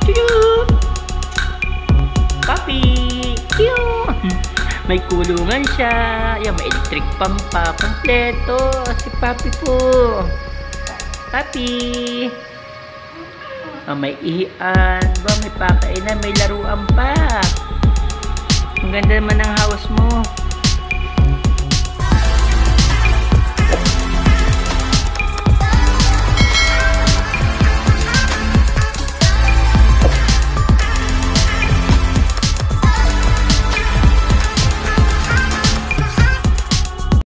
Chuchu! Papi! Kiyo! May kulungan siya. Ayan, may electric pump pa. Kompleto. Si Papi po. Papi! May ihian. May pakainan. May laruan pa. Ang ganda naman ng house mo.